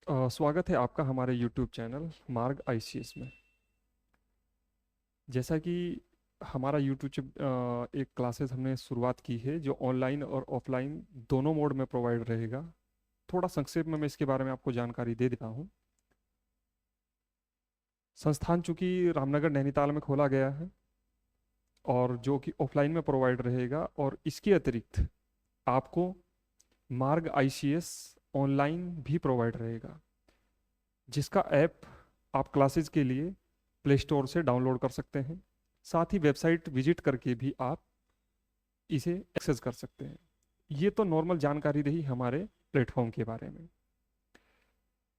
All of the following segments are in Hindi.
स्वागत है आपका हमारे YouTube चैनल मार्ग आईसीएस में। जैसा कि हमारा एक क्लासेस हमने शुरुआत की है जो ऑनलाइन और ऑफलाइन दोनों मोड में प्रोवाइड रहेगा। थोड़ा संक्षेप में मैं इसके बारे में आपको जानकारी दे देता हूँ। संस्थान चूंकि रामनगर नैनीताल में खोला गया है और जो कि ऑफलाइन में प्रोवाइड रहेगा, और इसके अतिरिक्त आपको मार्ग आईसीएस ऑनलाइन भी प्रोवाइड रहेगा, जिसका ऐप आप क्लासेस के लिए प्ले स्टोर से डाउनलोड कर सकते हैं। साथ ही वेबसाइट विजिट करके भी आप इसे एक्सेस कर सकते हैं। ये तो नॉर्मल जानकारी रही हमारे प्लेटफॉर्म के बारे में।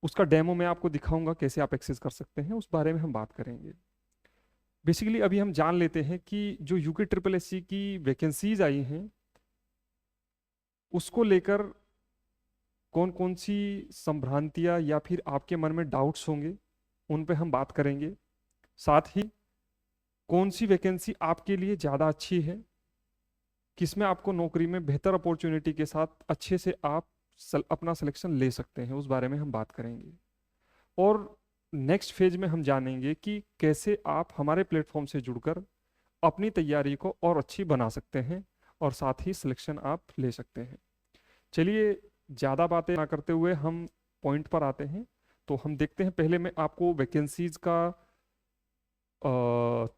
उसका डेमो मैं आपको दिखाऊंगा कैसे आप एक्सेस कर सकते हैं, उस बारे में हम बात करेंगे। बेसिकली अभी हम जान लेते हैं कि जो यूके ट्रिपल एस सी की वैकेंसीज आई हैं उसको लेकर कौन कौन सी संभ्रांतियां या फिर आपके मन में डाउट्स होंगे, उन पे हम बात करेंगे। साथ ही कौन सी वैकेंसी आपके लिए ज़्यादा अच्छी है, किसमें आपको नौकरी में बेहतर अपॉर्चुनिटी के साथ अच्छे से आप अपना सिलेक्शन ले सकते हैं, उस बारे में हम बात करेंगे। और नेक्स्ट फेज में हम जानेंगे कि कैसे आप हमारे प्लेटफॉर्म से जुड़कर अपनी तैयारी को और अच्छी बना सकते हैं और साथ ही सिलेक्शन आप ले सकते हैं। चलिए ज़्यादा बातें ना करते हुए हम पॉइंट पर आते हैं। तो हम देखते हैं, पहले मैं आपको वैकेंसीज का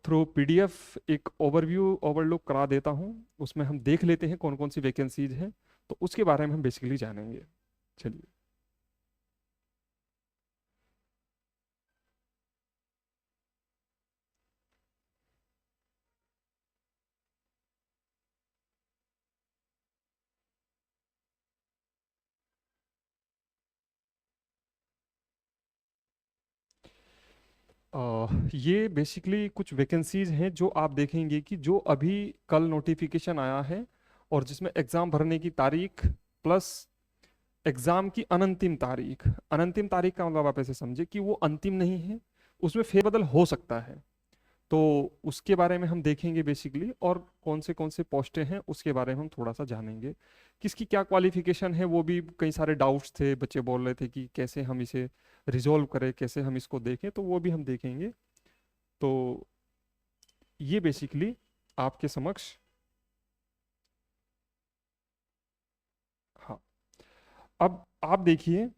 थ्रू पीडीएफ एक ओवरलुक करा देता हूँ। उसमें हम देख लेते हैं कौन कौन सी वैकेंसीज हैं, तो उसके बारे में हम बेसिकली जानेंगे। चलिए। ये बेसिकली कुछ वैकेंसीज हैं जो आप देखेंगे कि जो अभी कल नोटिफिकेशन आया है, और जिसमें एग्ज़ाम भरने की तारीख प्लस एग्ज़ाम की अनंतिम तारीख का मतलब आप ऐसे समझे कि वो अंतिम नहीं है, उसमें फेरबदल हो सकता है। तो उसके बारे में हम देखेंगे बेसिकली, और कौन से पोस्टें हैं उसके बारे में हम थोड़ा सा जानेंगे। किसकी क्या क्वालिफिकेशन है, वो भी कई सारे डाउट्स थे, बच्चे बोल रहे थे कि कैसे हम इसे रिजॉल्व करें, कैसे हम इसको देखें, तो वो भी हम देखेंगे। तो ये बेसिकली आपके समक्ष। हाँ, अब आप देखिए।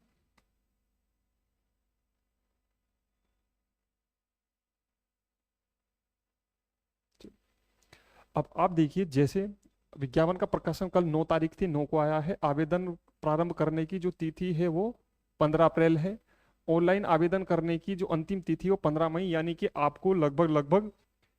अब आप देखिए, जैसे विज्ञापन का प्रकाशन कल 9 तारीख थी, 9 को आया है। आवेदन प्रारंभ करने की जो तिथि है वो 15 अप्रैल है। ऑनलाइन आवेदन करने की जो अंतिम तिथि वो 15 मई, यानी कि आपको लगभग लगभग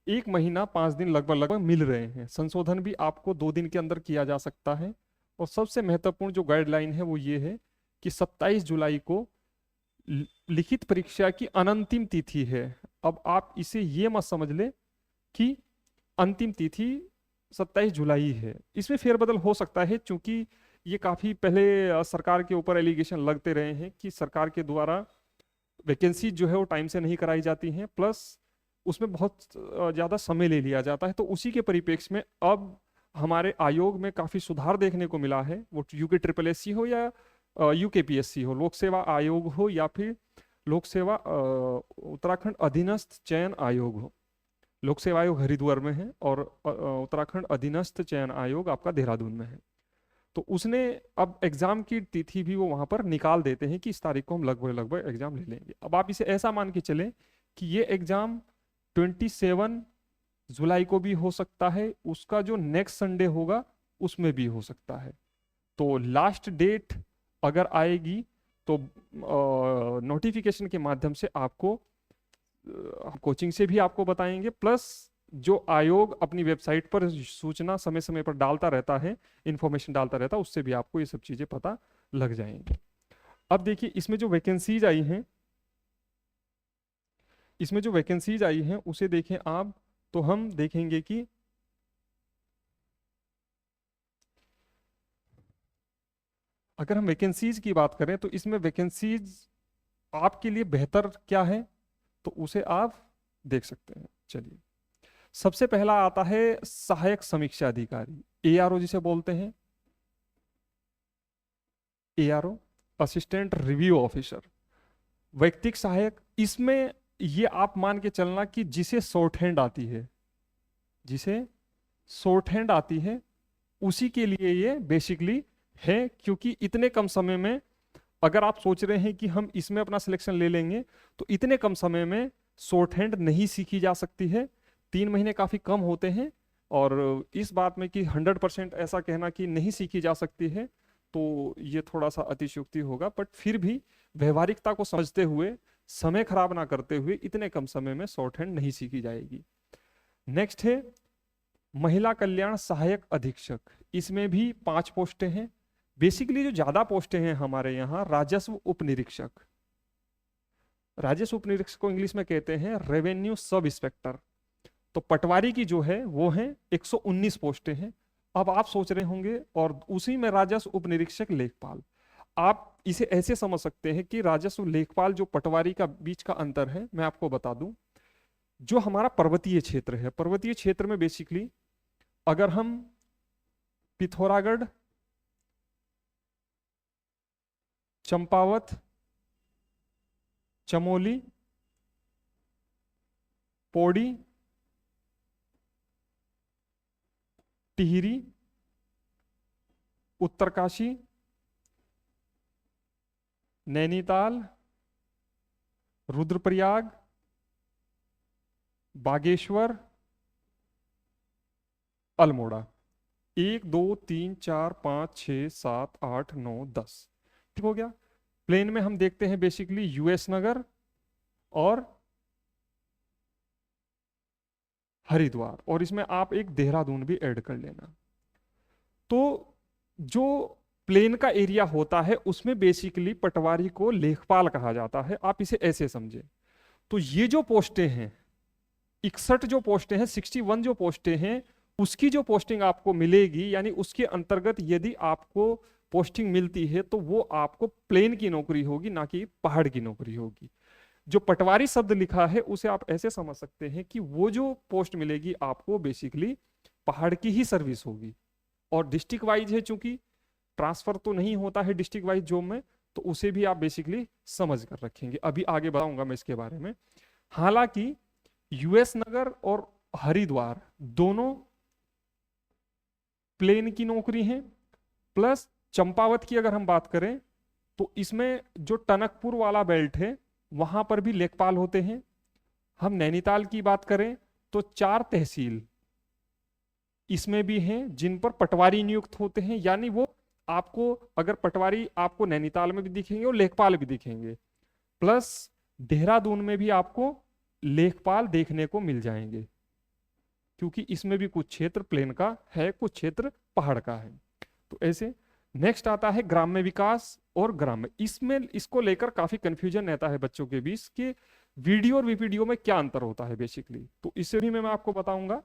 1 महीना 5 दिन लगभग लगभग मिल रहे हैं। संशोधन भी आपको 2 दिन के अंदर किया जा सकता है। और सबसे महत्वपूर्ण जो गाइडलाइन है वो ये है कि 27 जुलाई को लिखित परीक्षा की अनंतिम तिथि है। अब आप इसे ये मत समझ ले कि अंतिम तिथि 27 जुलाई है, इसमें फेरबदल हो सकता है, क्योंकि ये काफी पहले सरकार के ऊपर एलिगेशन लगते रहे हैं कि सरकार के द्वारा वैकेंसी जो है वो टाइम से नहीं कराई जाती हैं, प्लस उसमें बहुत ज्यादा समय ले लिया जाता है। तो उसी के परिप्रेक्ष्य में अब हमारे आयोग में काफी सुधार देखने को मिला है, वो यूके ट्रिपल एस सी हो या यूकेपीएससी हो, लोक सेवा आयोग हो या फिर लोक सेवा उत्तराखंड अधीनस्थ चयन आयोग हो। लोक सेवा आयोग हरिद्वार में है और उत्तराखंड अधीनस्थ चयन आयोग आपका देहरादून में है। तो उसने अब एग्जाम की तिथि भी वो वहां पर निकाल देते हैं कि इस तारीख को हम लगभग लगभग एग्जाम ले लेंगे। अब आप इसे ऐसा मान के चलें कि ये एग्जाम 27 जुलाई को भी हो सकता है, उसका जो नेक्स्ट संडे होगा उसमें भी हो सकता है। तो लास्ट डेट अगर आएगी तो नोटिफिकेशन के माध्यम से आपको कोचिंग से भी आपको बताएंगे, प्लस जो आयोग अपनी वेबसाइट पर सूचना समय समय पर डालता रहता है, इंफॉर्मेशन डालता रहता है, उससे भी आपको ये सब चीजें पता लग जाएंगी। अब देखिए, इसमें जो वैकेंसीज आई हैं उसे देखें आप, तो हम देखेंगे कि अगर हम वैकेंसीज की बात करें तो इसमें वैकेंसीज आपके लिए बेहतर क्या है, तो उसे आप देख सकते हैं। चलिए, सबसे पहला आता है सहायक समीक्षा अधिकारी, एआरओ जिसे बोलते हैं। ARO, assistant review officer. वैयक्तिक सहायक, इसमें ये आप मान के चलना कि जिसे शॉर्ट हैंड आती है, जिसे शॉर्ट हैंड आती है उसी के लिए ये बेसिकली है, क्योंकि इतने कम समय में अगर आप सोच रहे हैं कि हम इसमें अपना सिलेक्शन ले लेंगे तो इतने कम समय में शॉर्ट हैंड नहीं सीखी जा सकती है। 3 महीने काफी कम होते हैं, और इस बात में कि 100% ऐसा कहना कि नहीं सीखी जा सकती है तो ये थोड़ा सा अतिशयोक्ति होगा, बट फिर भी व्यवहारिकता को समझते हुए, समय खराब ना करते हुए, इतने कम समय में शॉर्ट हैंड नहीं सीखी जाएगी। नेक्स्ट है महिला कल्याण सहायक अधीक्षक। इसमें भी 5 पोस्टें हैं। बेसिकली जो ज्यादा पोस्टें हैं हमारे यहाँ राजस्व उप निरीक्षक, राजस्व उप निरीक्षक को इंग्लिश में कहते हैं रेवेन्यू सब इंस्पेक्टर। तो पटवारी की जो है वो है 119 पोस्टें हैं। अब आप सोच रहे होंगे और उसी में राजस्व उप निरीक्षक लेखपाल, आप इसे ऐसे समझ सकते हैं कि राजस्व लेखपाल जो पटवारी का बीच का अंतर है मैं आपको बता दूं। जो हमारा पर्वतीय क्षेत्र है, पर्वतीय क्षेत्र में बेसिकली अगर हम पिथौरागढ़, चंपावत, चमोली, पौड़ी, टिहरी, उत्तरकाशी, नैनीताल, रुद्रप्रयाग, बागेश्वर, अल्मोड़ा, 1 2 3 4 5 6 7 8 9 10, ठीक हो गया। प्लेन में हम देखते हैं बेसिकली यूएस नगर और हरिद्वार, और इसमें आप एक देहरादून भी ऐड कर लेना। तो जो प्लेन का एरिया होता है उसमें बेसिकली पटवारी को लेखपाल कहा जाता है, आप इसे ऐसे समझे। तो ये जो पोस्टें हैं 61 जो पोस्टें हैं, 61 जो पोस्टें हैं, उसकी जो पोस्टिंग आपको मिलेगी, यानी उसके अंतर्गत यदि आपको पोस्टिंग मिलती है तो वो आपको प्लेन की नौकरी होगी, ना कि पहाड़ की नौकरी होगी। जो पटवारी शब्द लिखा है उसे आप ऐसे समझ सकते हैं कि वो जो पोस्ट मिलेगी आपको बेसिकली पहाड़ की ही सर्विस होगी, और डिस्ट्रिक्ट वाइज है, चूंकि ट्रांसफर तो नहीं होता है डिस्ट्रिक्ट वाइज जॉब में, तो उसे भी आप बेसिकली समझ कर रखेंगे। अभी आगे बताऊंगा मैं इसके बारे में। हालांकि यूएस नगर और हरिद्वार दोनों प्लेन की नौकरी है, प्लस चंपावत की अगर हम बात करें तो इसमें जो टनकपुर वाला बेल्ट है वहां पर भी लेखपाल होते हैं। हम नैनीताल की बात करें तो 4 तहसील इसमें भी हैं जिन पर पटवारी नियुक्त होते हैं, यानी वो आपको अगर पटवारी आपको नैनीताल में भी दिखेंगे और लेखपाल भी दिखेंगे, प्लस देहरादून में भी आपको लेखपाल देखने को मिल जाएंगे, क्योंकि इसमें भी कुछ क्षेत्र प्लेन का है, कुछ क्षेत्र पहाड़ का है। तो ऐसे नेक्स्ट आता है ग्राम्य विकास और ग्राम्य। इसमें इसको लेकर काफी कंफ्यूजन रहता है बच्चों के बीच कि वीडियो और वीपीडीओ में क्या अंतर होता है बेसिकली, तो इसे भी मैं आपको बताऊंगा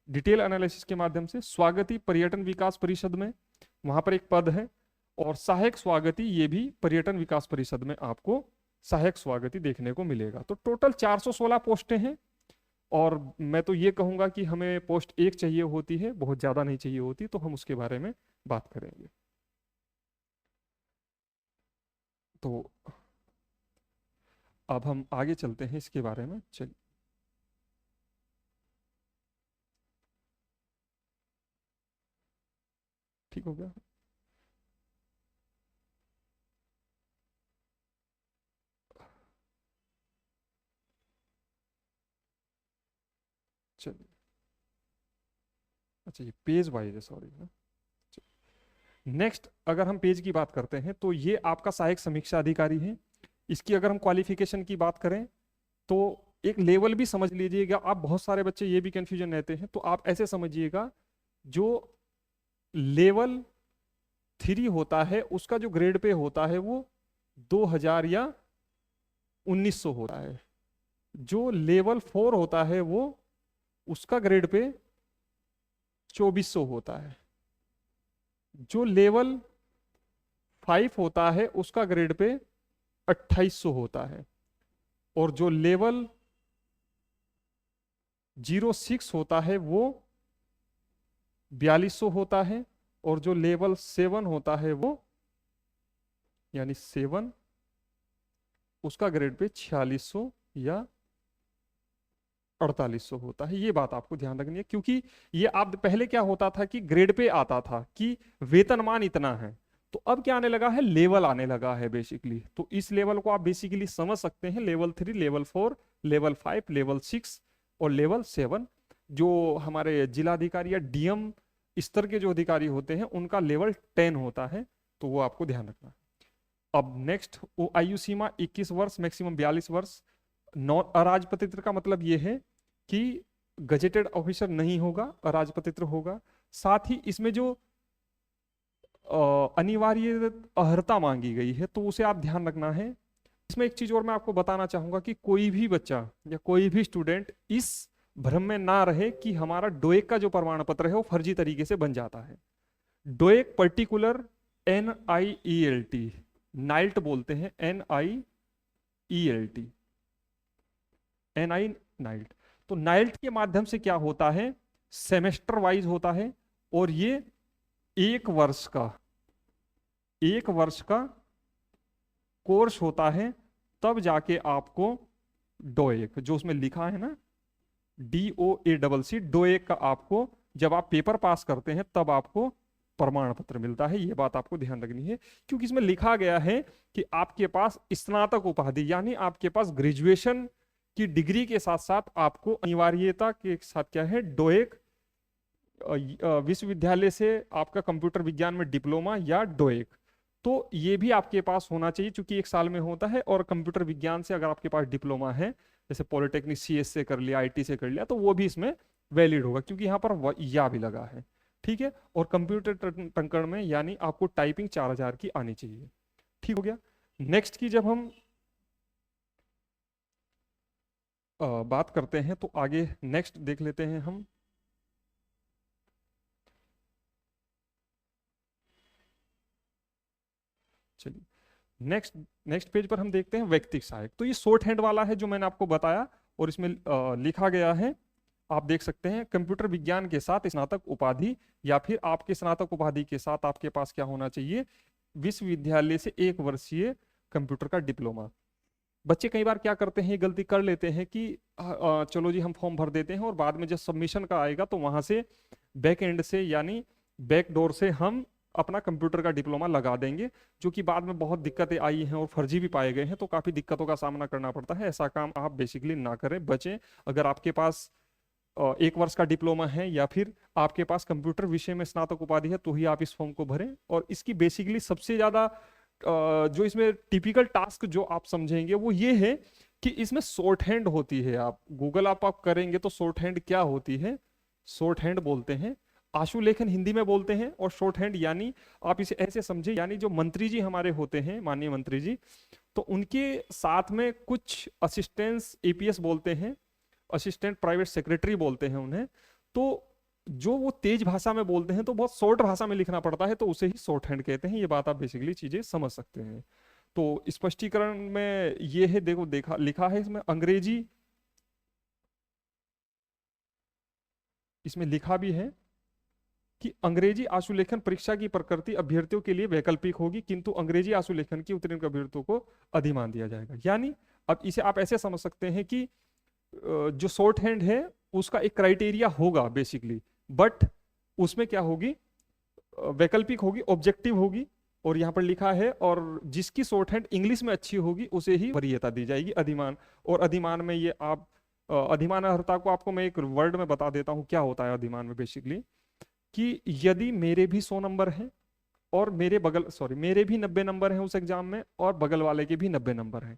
डिटेल एनालिसिस के माध्यम से। स्वागती पर्यटन विकास परिषद में वहां पर एक पद है, और सहायक स्वागती ये भी पर्यटन विकास परिषद में आपको सहायक स्वागती देखने को मिलेगा। तो टोटल 416 पोस्टें हैं, और मैं तो ये कहूंगा कि हमें पोस्ट 1 चाहिए होती है, बहुत ज्यादा नहीं चाहिए होती, तो हम उसके बारे में बात करेंगे। तो अब हम आगे चलते हैं इसके बारे में। चलिए, ठीक हो गया। चलिए, अच्छा ये पेज वाइज है, सॉरी ना। नेक्स्ट अगर हम पेज की बात करते हैं तो ये आपका सहायक समीक्षा अधिकारी है। इसकी अगर हम क्वालिफिकेशन की बात करें तो एक लेवल भी समझ लीजिएगा आप, बहुत सारे बच्चे ये भी कंफ्यूजन रहते हैं, तो आप ऐसे समझिएगा जो लेवल 3 होता है उसका जो ग्रेड पे होता है वो 2000 या 1900 होता है। जो लेवल 4 होता है वो उसका ग्रेड पे 2400 होता है। जो लेवल 5 होता है उसका ग्रेड पे 2800 होता है, और जो लेवल 06 होता है वो 4200 होता है, और जो लेवल 7 होता है वो यानी 7 उसका ग्रेड पे 4600 या 4800 होता है। ये बात आपको ध्यान रखनी है, क्योंकि ये आप पहले क्या होता था कि ग्रेड पे आता था कि वेतनमान इतना है, तो अब क्या आने लगा है, लेवल आने लगा है बेसिकली। तो इस लेवल को आप बेसिकली समझ सकते हैं, लेवल 3, लेवल 4, लेवल 5, लेवल 6 और लेवल 7। जो हमारे जिलाधिकारी या डीएम स्तर के जो अधिकारी होते हैं उनका लेवल 10 होता है, तो वो आपको ध्यान रखना है। अब नेक्स्ट, वो आयु सीमा 21 वर्ष, मैक्सिमम 42 वर्ष। नॉन अराजपत्रित का मतलब ये है कि गजेटेड ऑफिसर नहीं होगा, अराजपत्रित होगा। साथ ही इसमें जो अनिवार्य अर्हता मांगी गई है तो उसे आप ध्यान रखना है। इसमें एक चीज और मैं आपको बताना चाहूंगा कि कोई भी बच्चा या कोई भी स्टूडेंट इस भ्रम में ना रहे कि हमारा डोएक का जो प्रमाण पत्र है वो फर्जी तरीके से बन जाता है। डोएक पर्टिकुलर NIELT, नाइल्ट बोलते हैं, NIELT, नाइल्ट। तो नाइल्ट के माध्यम से क्या होता है, सेमेस्टर वाइज होता है, और ये एक वर्ष का कोर्स होता है। तब जाके आपको डोएक, जो उसमें लिखा है ना DOACC, डोएक का आपको जब आप पेपर पास करते हैं तब आपको प्रमाण पत्र मिलता है। ये बात आपको ध्यान रखनी है, क्योंकि इसमें लिखा गया है कि आपके पास स्नातक उपाधि यानी आपके पास ग्रेजुएशन की डिग्री के साथ साथ आपको अनिवार्यता के साथ क्या है, डोएक विश्वविद्यालय से आपका कंप्यूटर विज्ञान में डिप्लोमा या डोएक, तो ये भी आपके पास होना चाहिए, क्योंकि 1 साल में होता है। और कंप्यूटर विज्ञान से अगर आपके पास डिप्लोमा है, जैसे पॉलिटेक्निक CS से कर लिया, IT से कर लिया, तो वो भी इसमें वैलिड होगा, क्योंकि यहाँ पर या भी लगा है। ठीक है, और कंप्यूटर टंकण में यानी आपको टाइपिंग 4000 की आनी चाहिए। ठीक हो गया। नेक्स्ट की जब हम बात करते हैं तो आगे नेक्स्ट देख लेते हैं हम। चलिए नेक्स्ट पेज पर हम देखते हैं व्यक्तिगत सहायक। तो ये शॉर्ट हैंड वाला है जो मैंने आपको बताया, और इसमें लिखा गया है, आप देख सकते हैं, कंप्यूटर विज्ञान के साथ स्नातक उपाधि, या फिर आपके स्नातक उपाधि के साथ आपके पास क्या होना चाहिए, विश्वविद्यालय से 1 वर्षीय कंप्यूटर का डिप्लोमा। बच्चे कई बार क्या करते हैं, ये गलती कर लेते हैं कि चलो जी हम फॉर्म भर देते हैं, और बाद में जब सबमिशन का आएगा तो वहां से बैक एंड से यानी बैक डोर से हम अपना कंप्यूटर का डिप्लोमा लगा देंगे, जो कि बाद में बहुत दिक्कतें आई हैं और फर्जी भी पाए गए हैं, तो काफी दिक्कतों का सामना करना पड़ता है। ऐसा काम आप बेसिकली ना करें, बचें। अगर आपके पास 1 वर्ष का डिप्लोमा है या फिर आपके पास कंप्यूटर विषय में स्नातक उपाधि है, तो ही आप इस फॉर्म को भरें। और इसकी बेसिकली सबसे ज्यादा जो इसमें टिपिकल टास्क जो आप समझेंगे वो ये है कि इसमें शॉर्ट हैंड होती है। आप गूगल आप करेंगे तो शॉर्ट हैंड क्या होती है, शॉर्ट हैंड बोलते हैं, आशुलेखन हिंदी में बोलते हैं, और शॉर्ट हैंड यानी आप इसे ऐसे समझे, यानी जो मंत्री जी हमारे होते हैं, माननीय मंत्री जी, तो उनके साथ में कुछ असिस्टेंट्स APS बोलते हैं, असिस्टेंट प्राइवेट सेक्रेटरी बोलते हैं उन्हें। तो जो वो तेज भाषा में बोलते हैं तो बहुत शॉर्ट भाषा में लिखना पड़ता है, तो उसे ही शॉर्ट हैंड कहते हैं। ये बात आप बेसिकली चीजें समझ सकते हैं। तो स्पष्टीकरण में ये है, देखो लिखा है इसमें अंग्रेजी, इसमें लिखा भी है कि अंग्रेजी आशुलेखन परीक्षा की प्रकृति अभ्यर्थियों के लिए वैकल्पिक होगी, किंतु अंग्रेजी आशुलेखन की उत्तीर्ण अभ्यर्थियों को अधिमान दिया जाएगा। यानी अब इसे आप ऐसे समझ सकते हैं कि जो शॉर्ट हैंड है उसका एक क्राइटेरिया होगा बेसिकली, बट उसमें क्या होगी, वैकल्पिक होगी, ऑब्जेक्टिव होगी, और यहाँ पर लिखा है, और जिसकी शॉर्ट हैंड इंग्लिश में अच्छी होगी उसे ही वरीयता दी जाएगी, अधिमान। और अधिमान में ये आप अधिमान अर्हता को आपको मैं एक वर्ड में बता देता हूँ क्या होता है अधिमान में। बेसिकली कि यदि मेरे भी 100 नंबर हैं और मेरे भी 90 नंबर हैं उस एग्जाम में, और बगल वाले के भी 90 नंबर हैं,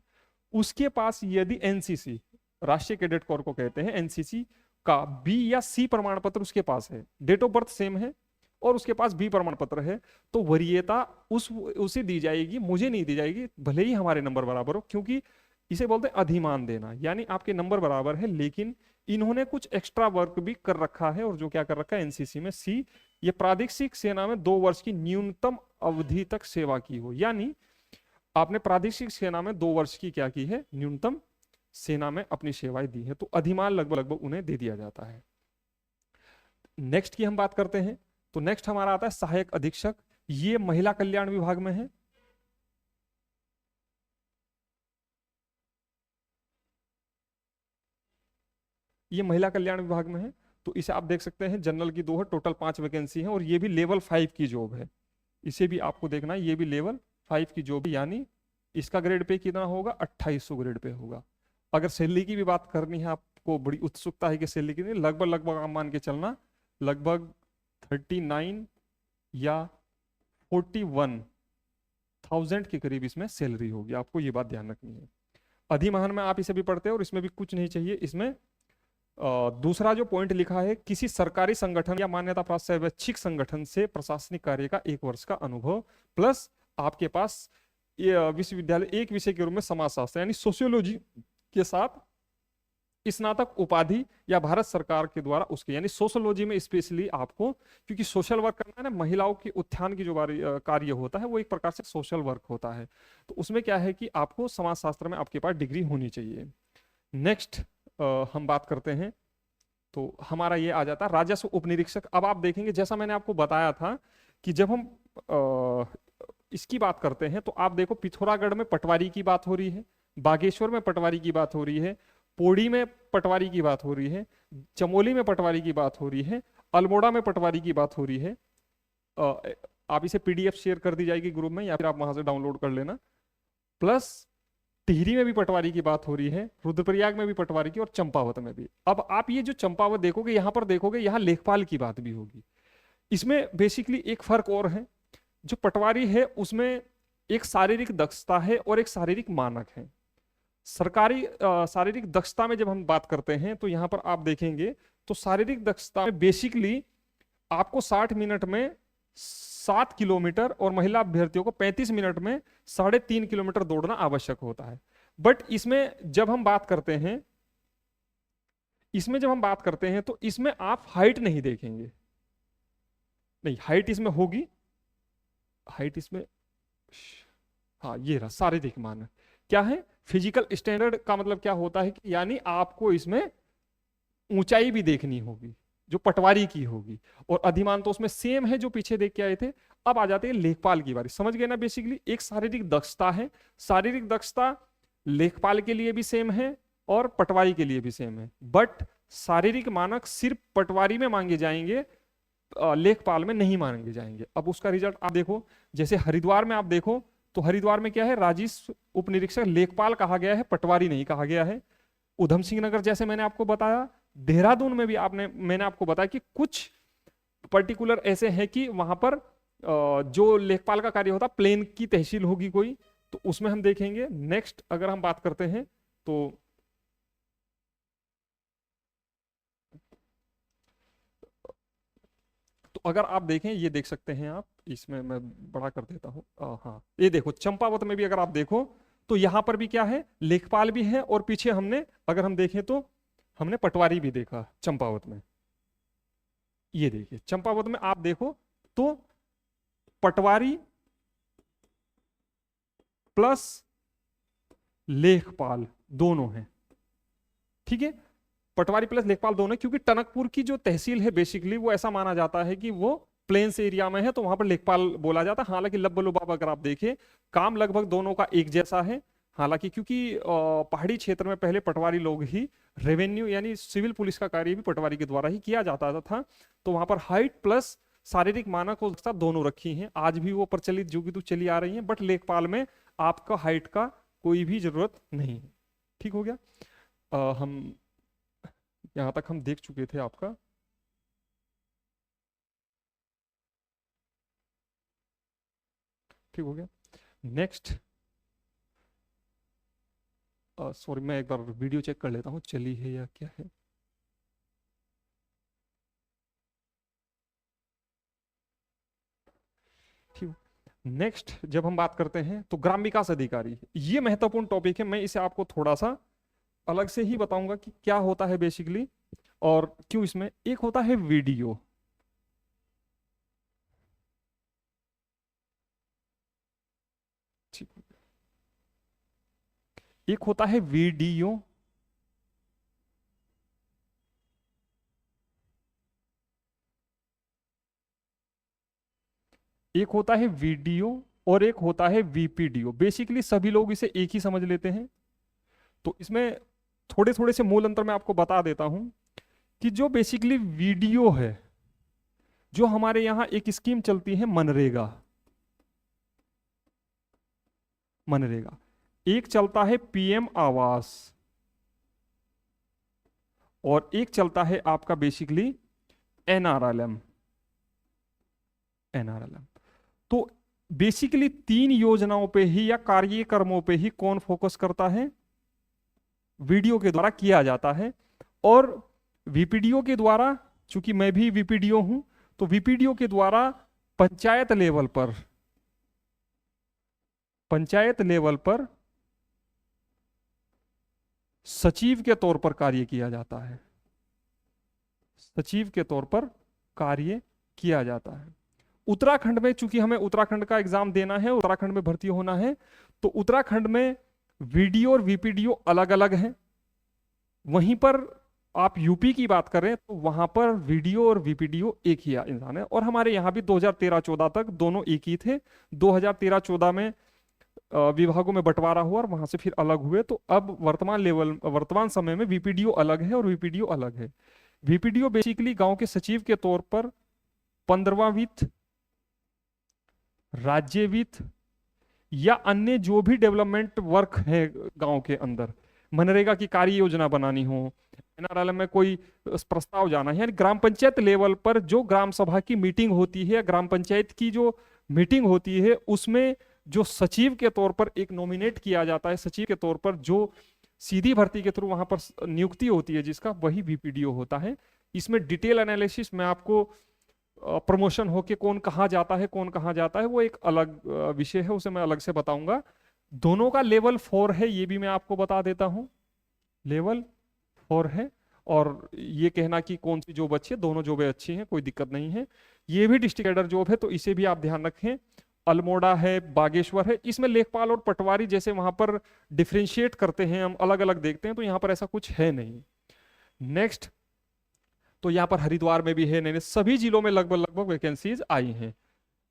उसके पास यदि NCC, राष्ट्रीय कैडेट कोर को कहते हैं, NCC का B या C प्रमाण पत्र उसके पास है, डेट ऑफ बर्थ सेम है और उसके पास B प्रमाण पत्र है, तो वरीयता उसे दी जाएगी, मुझे नहीं दी जाएगी, भले ही हमारे नंबर बराबर हो, क्योंकि इसे बोलते हैं अधिमान देना। यानी आपके नंबर बराबर है, लेकिन इन्होंने कुछ एक्स्ट्रा वर्क भी कर रखा है, और जो क्या कर रखा है NCC में C, ये प्रादेशिक सेना में 2 वर्ष की न्यूनतम अवधि तक सेवा की हो। यानी आपने प्रादेशिक सेना में 2 वर्ष की क्या की है, न्यूनतम सेना में अपनी सेवाएं दी है, तो अधिमान लगभग उन्हें दे दिया जाता है। नेक्स्ट की हम बात करते हैं, तो नेक्स्ट हमारा आता है सहायक अधीक्षक। ये महिला कल्याण विभाग में है। ये महिला कल्याण विभाग में है। तो इसे आप देख सकते हैं, जनरल की 2 है, टोटल 5 वैकेंसी है, और ये भी लेवल 5 की जॉब है। इसे भी आपको देखना है, ये भी लेवल 5 की जॉब, यानी इसका ग्रेड पे कितना होगा, 2800 ग्रेड पे होगा। अगर सैलरी की भी बात करनी है, आपको बड़ी उत्सुकता है कि सैलरी कितनी, लगभग लगभग आप मान के चलना लगभग 39 या 41,000 के करीब इसमें सैलरी होगी। आपको ये बात ध्यान रखनी है। अधिमहन में आप इसे भी पढ़ते हैं और इसमें भी कुछ नहीं चाहिए। इसमें दूसरा जो पॉइंट लिखा है, किसी सरकारी संगठन या मान्यता प्राप्त शैक्षिक संगठन से प्रशासनिक कार्य का 1 वर्ष का अनुभव, प्लस आपके पास ये विश्वविद्यालय एक विषय के रूप में समाजशास्त्र यानी सोशियोलॉजी के साथ स्नातक उपाधि या भारत सरकार के द्वारा उसके, यानी सोशियोलॉजी में स्पेशली आपको, क्योंकि सोशल वर्क करना है ना, महिलाओं के उत्थान की जो कार्य होता है वो एक प्रकार से सोशल वर्क होता है। तो उसमें क्या है कि आपको समाजशास्त्र में आपके पास डिग्री होनी चाहिए। नेक्स्ट हम बात करते हैं, तो हमारा ये आ जाता है राजस्व उपनिरीक्षक। अब आप देखेंगे, जैसा मैंने आपको बताया था कि जब हम इसकी बात करते हैं, तो आप देखो पिथौरागढ़ में पटवारी की बात हो रही है, बागेश्वर में पटवारी की बात हो रही है, पौड़ी में पटवारी की बात हो रही है, चमोली में पटवारी की बात हो रही है, अल्मोड़ा में पटवारी की बात हो रही है। आप इसे पीडीएफ शेयर कर दी जाएगी ग्रुप में, या फिर आप वहां से डाउनलोड कर लेना। प्लस टिहरी में भी पटवारी की बात हो रही है, रुद्रप्रयाग में भी पटवारी की, और चंपावत में भी। अब आप ये जो चंपावत देखोगे, यहां पर देखोगे, यहां लेखपाल की बात भी होगी। इसमें बेसिकली एक फर्क और है, जो पटवारी है उसमें एक शारीरिक दक्षता है और एक शारीरिक मानक है। सरकारी शारीरिक दक्षता में जब हम बात करते हैं, तो यहां पर आप देखेंगे तो शारीरिक दक्षता में बेसिकली आपको 60 मिनट में 7 किलोमीटर और महिला अभ्यर्थियों को 35 मिनट में 3.5 किलोमीटर दौड़ना आवश्यक होता है। बट इसमें जब हम बात करते हैं, तो इसमें आप हाइट नहीं देखेंगे, नहीं हाइट इसमें होगी, हाइट इसमें, हाँ ये रहा शारीरिक मानक। क्या है, फिजिकल स्टैंडर्ड का मतलब क्या होता है कि यानी आपको इसमें ऊंचाई भी देखनी होगी जो पटवारी की होगी, और अधिमान तो उसमें सेम है जो पीछे देख के आए थे। अब आ जाते हैं लेखपाल की बारी, समझ गए ना। बेसिकली एक शारीरिक दक्षता है, शारीरिक दक्षता लेखपाल के लिए भी सेम है और पटवारी के लिए भी सेम है, बट शारीरिक मानक सिर्फ पटवारी में मांगे जाएंगे, लेखपाल में नहीं मांगे जाएंगे। अब उसका रिजल्ट आप देखो, जैसे हरिद्वार में आप देखो, तो हरिद्वार में क्या है, राजस्व उपनिरीक्षक लेखपाल कहा गया है, पटवारी नहीं कहा गया है। उधम सिंह नगर जैसे मैंने आपको बताया, देहरादून में भी मैंने आपको बताया कि कुछ पर्टिकुलर ऐसे हैं कि वहां पर जो लेखपाल का कार्य होता है, प्लेन की तहसील होगी कोई, तो उसमें हम देखेंगे। नेक्स्ट अगर हम बात करते हैं तो अगर आप देखें, ये देख सकते हैं आप, इसमें मैं बड़ा कर देता हूं, हाँ ये देखो चंपावत में भी अगर आप देखो तो यहां पर भी क्या है, लेखपाल भी है, और पीछे हमने अगर हम देखें तो हमने पटवारी भी देखा चंपावत में। ये देखिए चंपावत में आप देखो तो पटवारी प्लस लेखपाल दोनों हैं, ठीक है, पटवारी प्लस लेखपाल दोनों, क्योंकि टनकपुर की जो तहसील है बेसिकली वो ऐसा माना जाता है कि वो प्लेन्स एरिया में है, तो वहां पर लेखपाल बोला जाता है। हालांकि लब्बलुबाब अगर आप देखें, काम लगभग दोनों का एक जैसा है। हालांकि क्योंकि पहाड़ी क्षेत्र में पहले पटवारी लोग ही रेवेन्यू यानी सिविल पुलिस का कार्य भी पटवारी के द्वारा ही किया जाता था, तो वहां पर हाइट प्लस शारीरिक मानक और दक्षता दोनों रखी हैं। आज भी वो प्रचलित जो की चली आ रही है, बट लेखपाल में आपका हाइट का कोई भी जरूरत नहीं है। ठीक हो गया, हम यहां तक हम देख चुके थे आपका। ठीक हो गया। नेक्स्ट सॉरी, मैं एक बार वीडियो चेक कर लेता हूँ चली है या क्या है। ठीक। नेक्स्ट जब हम बात करते हैं तो ग्राम विकास अधिकारी, ये महत्वपूर्ण टॉपिक है। मैं इसे आपको थोड़ा सा अलग से ही बताऊंगा कि क्या होता है बेसिकली और क्यों। इसमें एक होता है वीडियो, एक होता है वीडियो, एक होता है वीडियो और एक होता है वीपीडीओ। बेसिकली सभी लोग इसे एक ही समझ लेते हैं, तो इसमें थोड़े थोड़े से मूल अंतर मैं आपको बता देता हूं। कि जो बेसिकली वीडियो है, जो हमारे यहाँ एक स्कीम चलती है मनरेगा, मनरेगा, एक चलता है पीएम आवास, और एक चलता है आपका बेसिकली एनआरएलएम, एनआरएलएम। तो बेसिकली तीन योजनाओं पे ही या कार्यक्रमों पे ही कौन फोकस करता है? वीडियो के द्वारा किया जाता है। और वीपीडीओ के द्वारा, चूंकि मैं भी वीपीडीओ हूं, तो वीपीडीओ के द्वारा पंचायत लेवल पर, पंचायत लेवल पर सचिव के तौर पर कार्य किया जाता है, सचिव के तौर पर कार्य किया जाता है। उत्तराखंड में, चूंकि हमें उत्तराखंड का एग्जाम देना है, उत्तराखंड में भर्ती होना है, तो उत्तराखंड में वीडीओ और वीपीडीओ अलग अलग हैं। वहीं पर आप यूपी की बात करें तो वहां पर वीडीओ और वीपीडीओ एक ही इंसान है। और हमारे यहाँ भी 2013-14 तक दोनों एक ही थे। 2013-14 में विभागों में बंटवारा हुआ और वहां से फिर अलग हुए। तो अब वर्तमान समय में वीपीडीओ अलग है और वीपीडीओ अलग है। वीपीडीओ बेसिकली गांव के सचिव के तौर पर 15वां वित्त, राज्य वित्त या अन्य जो भी डेवलपमेंट वर्क है गांव के अंदर, मनरेगा की कार्य योजना बनानी हो, एनआरएलएम में कोई प्रस्ताव जाना है, यानी ग्राम पंचायत लेवल पर जो ग्राम सभा की मीटिंग होती है, ग्राम पंचायत की जो मीटिंग होती है, उसमें जो सचिव के तौर पर एक नॉमिनेट किया जाता है, सचिव के तौर पर जो सीधी भर्ती के थ्रू वहां पर नियुक्ति होती है जिसका, वही वीपीडीओ होता है। इसमें डिटेल एनालिसिस में आपको प्रमोशन होके कौन कहाँ जाता है, कौन कहाँ जाता है, वो एक अलग विषय है, उसे मैं अलग से बताऊंगा। दोनों का लेवल 4 है, ये भी मैं आपको बता देता हूं, लेवल 4 है। और ये कहना कि कौन सी जॉब अच्छी है, दोनों जॉबें अच्छी हैं, कोई दिक्कत नहीं है। ये भी डिस्ट्रिक्ट कैडर जॉब है, तो इसे भी आप ध्यान रखें। अल्मोड़ा है, बागेश्वर है, इसमें लेखपाल और पटवारी जैसे वहां पर डिफ्रेंशिएट करते हैं, हम अलग अलग देखते हैं, तो यहाँ पर ऐसा कुछ है नहीं। नेक्स्ट, तो यहाँ पर हरिद्वार में भी है, नहीं सभी जिलों में लगभग लगभग वैकेंसीज आई हैं।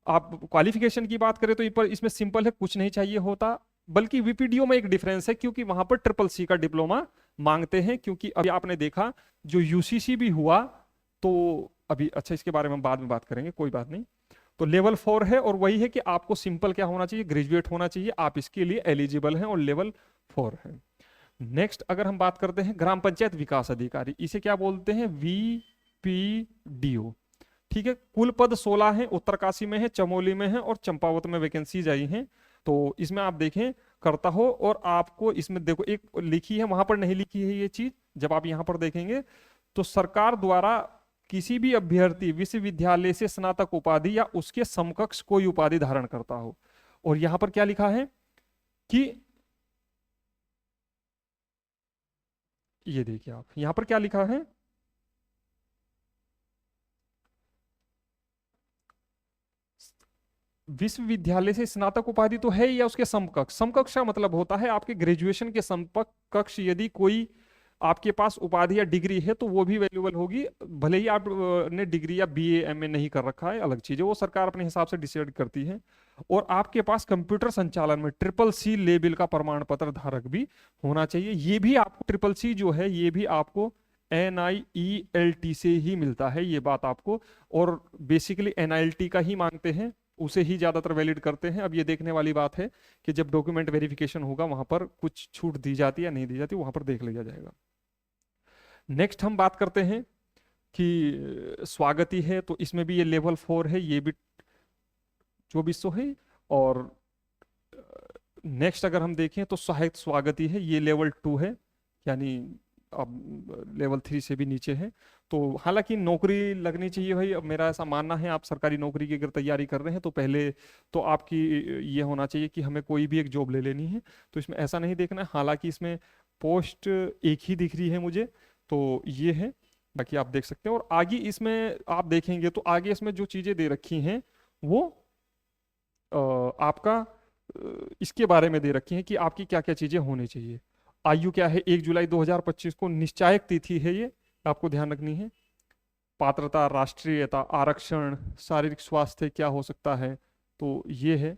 आप क्वालिफिकेशन की बात करें तो इसमें सिंपल है, कुछ नहीं चाहिए होता। बल्कि वीपीडीओ में एक डिफरेंस है, क्योंकि वहां पर CCC का डिप्लोमा मांगते हैं। क्योंकि अभी आपने देखा जो यूसीसी भी हुआ, तो अभी अच्छा इसके बारे में बाद में बात करेंगे, कोई बात नहीं। तो लेवल 4 है, और वही है कि आपको सिंपल क्या होना चाहिए, ग्रेजुएट होना चाहिए, आप इसके लिए एलिजिबल हैं, और लेवल 4 है। नेक्स्ट अगर हम बात करते हैं ग्राम पंचायत विकास अधिकारी, इसे क्या बोलते हैं, वीपीडीओ। ठीक है, कुल पद 16 हैं, उत्तरकाशी में है, चमोली में है और चंपावत में वैकेंसीज आई हैं। तो इसमें आप देखें करता हो, और आपको इसमें देखो एक लिखी है, वहां पर नहीं लिखी है ये चीज, जब आप यहां पर देखेंगे तो सरकार द्वारा किसी भी अभ्यर्थी विश्वविद्यालय से स्नातक उपाधि या उसके समकक्ष कोई उपाधि धारण करता हो। और यहां पर क्या लिखा है कि, ये देखिए आप यहां पर क्या लिखा है, विश्वविद्यालय से स्नातक उपाधि तो है या उसके समकक्ष। समकक्ष का मतलब होता है आपके ग्रेजुएशन के समकक्ष यदि कोई आपके पास उपाधि या डिग्री है तो वो भी वैल्यूएबल होगी। भले ही आप ने डिग्री या बीए एमए नहीं कर रखा है, अलग चीज है, वो सरकार अपने हिसाब से डिसाइड करती है। और आपके पास कंप्यूटर संचालन में CCC लेवल का प्रमाण पत्र धारक भी होना चाहिए। ये भी आपको CCC जो है ये भी आपको NIELT से ही मिलता है, ये बात आपको। और बेसिकली NILT का ही मांगते हैं, उसे ही ज्यादातर वैलिड करते हैं। अब ये देखने वाली बात है कि जब डॉक्यूमेंट वेरिफिकेशन होगा वहां पर कुछ छूट दी जाती है या नहीं दी जाती, वहां पर देख लिया जाएगा। नेक्स्ट हम बात करते हैं कि स्वागती है, तो इसमें भी ये लेवल 4 है, ये भी 2400 है। और नेक्स्ट अगर हम देखें तो सहायक स्वागती है, ये लेवल 2 है, यानी अब लेवल 3 से भी नीचे है। तो हालांकि नौकरी लगनी चाहिए भाई, अब मेरा ऐसा मानना है, आप सरकारी नौकरी की अगर तैयारी कर रहे हैं तो पहले तो आपकी ये होना चाहिए कि हमें कोई भी एक जॉब ले लेनी है। तो इसमें ऐसा नहीं देखना है, हालांकि इसमें पोस्ट एक ही दिख रही है मुझे, तो ये है, बाकी आप देख सकते हैं। और आगे इसमें आप देखेंगे तो आगे इसमें जो चीजें दे रखी हैं वो आपका इसके बारे में दे रखी हैं कि आपकी क्या क्या चीजें होनी चाहिए। आयु क्या है, 1 जुलाई 2025 को निश्चायक तिथि है, ये आपको ध्यान रखनी है। पात्रता, राष्ट्रीयता, आरक्षण, शारीरिक स्वास्थ्य क्या हो सकता है, तो ये है।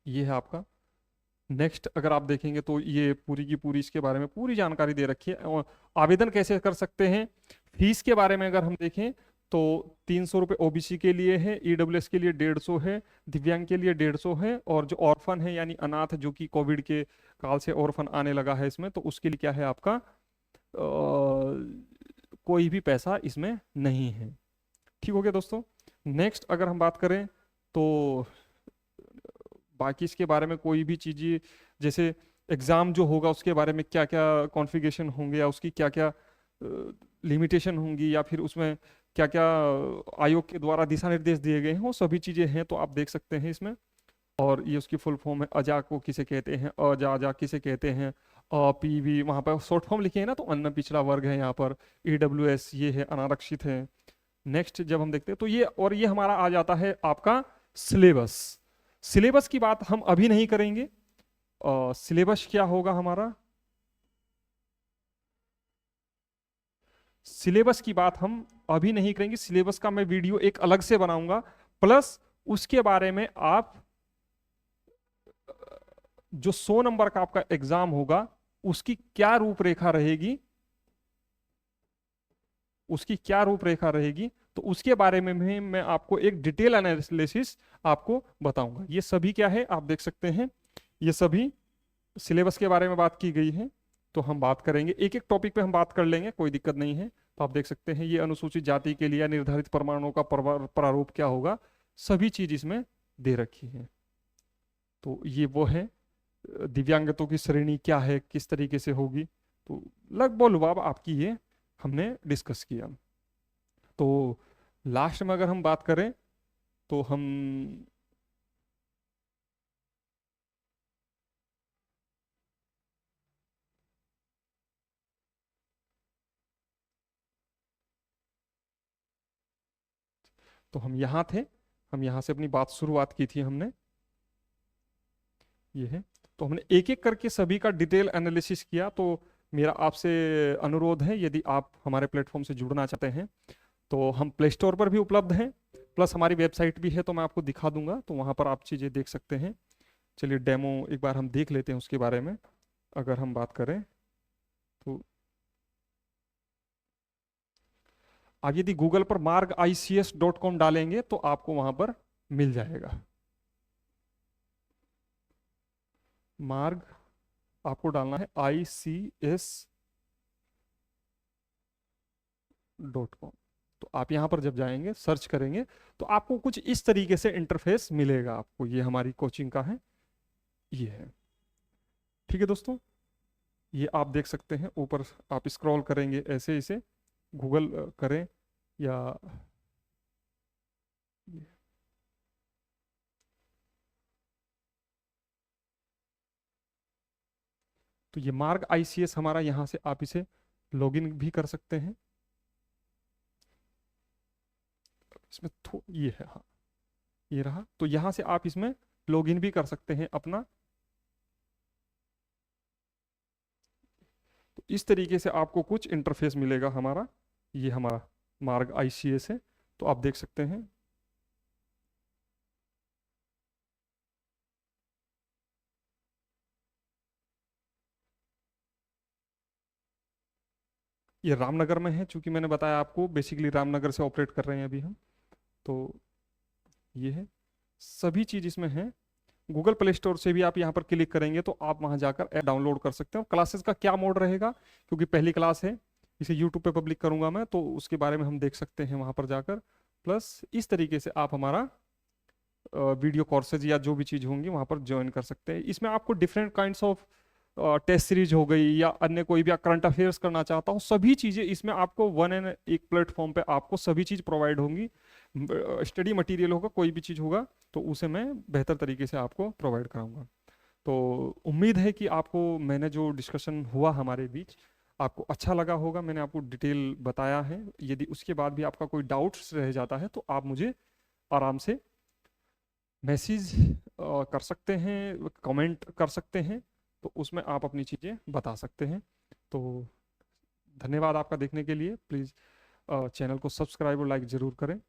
ये है आपका नेक्स्ट अगर आप देखेंगे तो ये पूरी की पूरी इसके बारे में पूरी जानकारी दे रखी है। और आवेदन कैसे कर सकते हैं, फीस के बारे में अगर हम देखें तो 300 रुपये ओबीसी के लिए है, ईडब्ल्यूएस के लिए 150 है, दिव्यांग के लिए 150 है, और जो ऑर्फन है यानी अनाथ जो कि कोविड के काल से ऑर्फन आने लगा है इसमें, तो उसके लिए क्या है आपका कोई भी पैसा इसमें नहीं है। ठीक हो गया दोस्तों। नेक्स्ट अगर हम बात करें तो बाकी इसके बारे में कोई भी चीज़ें, जैसे एग्ज़ाम जो होगा उसके बारे में क्या क्या कॉन्फ़िगरेशन होंगे या उसकी क्या क्या लिमिटेशन होंगी, या फिर उसमें क्या क्या आयोग के द्वारा दिशा निर्देश दिए गए हैं, वो सभी चीज़ें हैं तो आप देख सकते हैं इसमें। और ये उसकी फुल फॉर्म है, अजा को किसे कहते हैं, अजा किसे कहते हैं, पीवी वहाँ पर शॉर्ट फॉर्म लिखे हैं ना, तो अन्न पिछड़ा वर्ग है यहाँ पर, ईडब्ल्यूएस ये है अनारक्षित है। नेक्स्ट जब हम देखते हैं तो ये, और ये हमारा आ जाता है आपका सिलेबस। सिलेबस की बात हम अभी नहीं करेंगे। सिलेबस क्या होगा हमारा, सिलेबस की बात हम अभी नहीं करेंगे, सिलेबस का मैं वीडियो एक अलग से बनाऊंगा। प्लस उसके बारे में आप जो 100 नंबर का आपका एग्जाम होगा उसकी क्या रूपरेखा रहेगी, उसकी क्या रूपरेखा रहेगी, तो उसके बारे में भी मैं आपको एक डिटेल एनालिसिस आपको बताऊंगा। ये सभी क्या है आप देख सकते हैं, ये सभी सिलेबस के बारे में बात की गई है। तो हम बात करेंगे एक एक टॉपिक पे हम बात कर लेंगे, कोई दिक्कत नहीं है। तो आप देख सकते हैं ये अनुसूचित जाति के लिए निर्धारित परमाणुओं का प्रारूप क्या होगा, सभी चीज इसमें दे रखी है। तो ये वो है, दिव्यांगतों की श्रेणी क्या है, किस तरीके से होगी, तो लगभग लुभाव आपकी ये हमने डिस्कस किया। तो लास्ट में अगर हम बात करें तो हम यहाँ थे, हम यहाँ से अपनी बात शुरुआत की थी हमने, ये है। तो हमने एक एक करके सभी का डिटेल एनालिसिस किया। तो मेरा आपसे अनुरोध है, यदि आप हमारे प्लेटफॉर्म से जुड़ना चाहते हैं तो हम प्ले स्टोर पर भी उपलब्ध हैं, प्लस हमारी वेबसाइट भी है, तो मैं आपको दिखा दूंगा, तो वहाँ पर आप चीज़ें देख सकते हैं। चलिए डेमो एक बार हम देख लेते हैं उसके बारे में। अगर हम बात करें तो आप यदि गूगल पर margics.com डालेंगे तो आपको वहाँ पर मिल जाएगा। मार्ग आपको डालना है ics.com। तो आप यहाँ पर जब जाएंगे सर्च करेंगे तो आपको कुछ इस तरीके से इंटरफेस मिलेगा आपको, ये हमारी कोचिंग का है, ये है। ठीक है दोस्तों, ये आप देख सकते हैं ऊपर, आप स्क्रॉल करेंगे ऐसे इसे गूगल करें या तो ये मार्ग आईसीएस हमारा, यहाँ से आप इसे लॉगिन भी कर सकते हैं। इसमें ये है, हाँ ये रहा, तो यहाँ से आप इसमें लॉगिन भी कर सकते हैं अपना। तो इस तरीके से आपको कुछ इंटरफेस मिलेगा हमारा, ये हमारा मार्ग आईसीएस है, तो आप देख सकते हैं। ये रामनगर में है, चूंकि मैंने बताया आपको बेसिकली रामनगर से ऑपरेट कर रहे हैं अभी हम। तो ये है, सभी चीज इसमें है। गूगल प्ले स्टोर से भी आप यहाँ पर क्लिक करेंगे तो आप वहाँ जाकर ऐप डाउनलोड कर सकते हो। क्लासेस का क्या मोड रहेगा, क्योंकि पहली क्लास है, इसे यूट्यूब पे पब्लिक करूंगा मैं, तो उसके बारे में हम देख सकते हैं वहाँ पर जाकर। प्लस इस तरीके से आप हमारा वीडियो कोर्सेज या जो भी चीज़ होंगी वहाँ पर ज्वाइन कर सकते हैं। इसमें आपको different kinds of test series हो गई या अन्य कोई भी करंट अफेयर्स करना चाहता हूँ, सभी चीज़ें इसमें आपको वन एंड एक प्लेटफॉर्म पे आपको सभी चीज़ प्रोवाइड होंगी। स्टडी मटेरियल होगा, कोई भी चीज़ होगा तो उसे मैं बेहतर तरीके से आपको प्रोवाइड कराऊंगा। तो उम्मीद है कि आपको मैंने जो डिस्कशन हुआ हमारे बीच आपको अच्छा लगा होगा, मैंने आपको डिटेल बताया है। यदि उसके बाद भी आपका कोई डाउट्स रह जाता है तो आप मुझे आराम से मैसेज कर सकते हैं, कमेंट कर सकते हैं, तो उसमें आप अपनी चीज़ें बता सकते हैं। तो धन्यवाद आपका देखने के लिए। प्लीज़ चैनल को सब्सक्राइब और लाइक ज़रूर करें।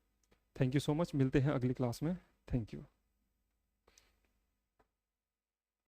थैंक यू सो मच, मिलते हैं अगली क्लास में। Thank you.